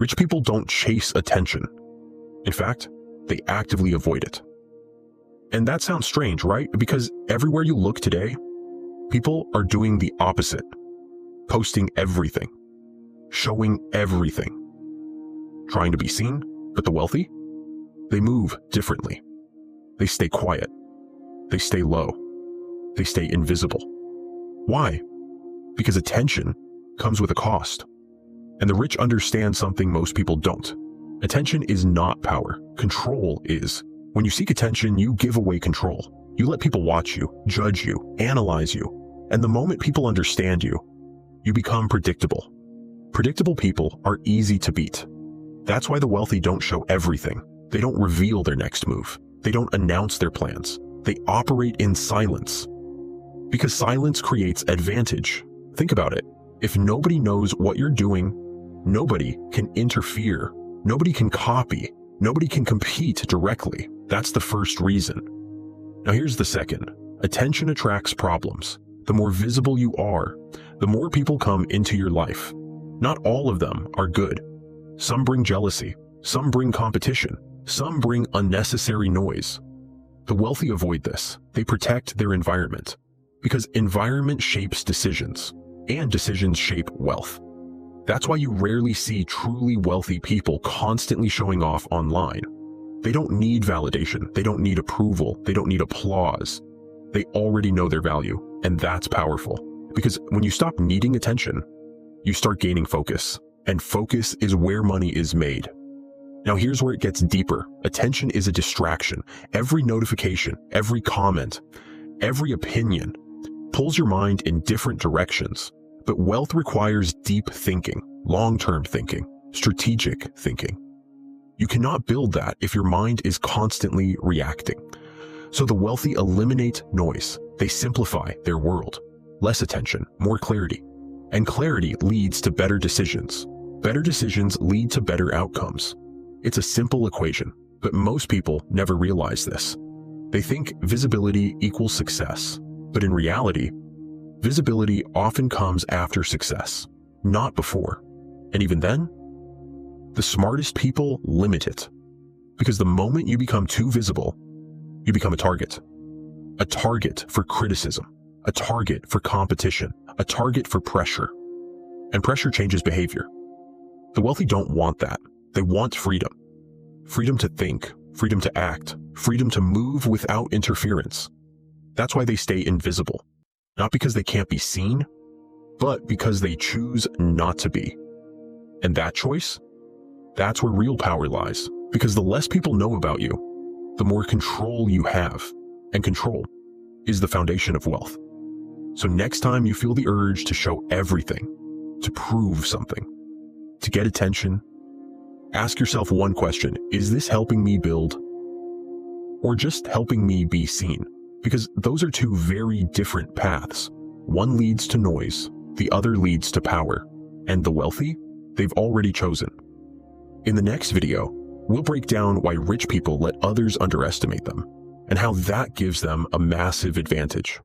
Rich people don't chase attention. In fact, they actively avoid it. And that sounds strange, right? Because everywhere you look today, people are doing the opposite. Posting everything. Showing everything. Trying to be seen, but the wealthy? They move differently. They stay quiet. They stay low. They stay invisible. Why? Because attention comes with a cost. And the rich understand something most people don't. Attention is not power. Control is. When you seek attention, you give away control. You let people watch you, judge you, analyze you. And the moment people understand you, you become predictable. Predictable people are easy to beat. That's why the wealthy don't show everything. They don't reveal their next move. They don't announce their plans. They operate in silence. Because silence creates advantage. Think about it. If nobody knows what you're doing, nobody can interfere. Nobody can copy. Nobody can compete directly. That's the first reason. Now here's the second. Attention attracts problems. The more visible you are, the more people come into your life. Not all of them are good. Some bring jealousy. Some bring competition. Some bring unnecessary noise. The wealthy avoid this. They protect their environment. Because environment shapes decisions, and decisions shape wealth. That's why you rarely see truly wealthy people constantly showing off online. They don't need validation. They don't need approval. They don't need applause. They already know their value, and that's powerful. Because when you stop needing attention, you start gaining focus. And focus is where money is made. Now here's where it gets deeper. Attention is a distraction. Every notification, every comment, every opinion pulls your mind in different directions. But wealth requires deep thinking, long-term thinking, strategic thinking. You cannot build that if your mind is constantly reacting. So the wealthy eliminate noise. They simplify their world. Less attention, more clarity. And clarity leads to better decisions. Better decisions lead to better outcomes. It's a simple equation, but most people never realize this. They think visibility equals success, but in reality, visibility often comes after success, not before. And even then, the smartest people limit it. Because the moment you become too visible, you become a target. A target for criticism, a target for competition, a target for pressure. And pressure changes behavior. The wealthy don't want that. They want freedom. Freedom to think, freedom to act, freedom to move without interference. That's why they stay invisible. Not because they can't be seen, but because they choose not to be. And that choice? That's where real power lies. Because the less people know about you, the more control you have. And control is the foundation of wealth. So next time you feel the urge to show everything, to prove something, to get attention, ask yourself one question: is this helping me build, or just helping me be seen? Because those are two very different paths. One leads to noise, the other leads to power. And the wealthy, they've already chosen. In the next video, we'll break down why rich people let others underestimate them, and how that gives them a massive advantage.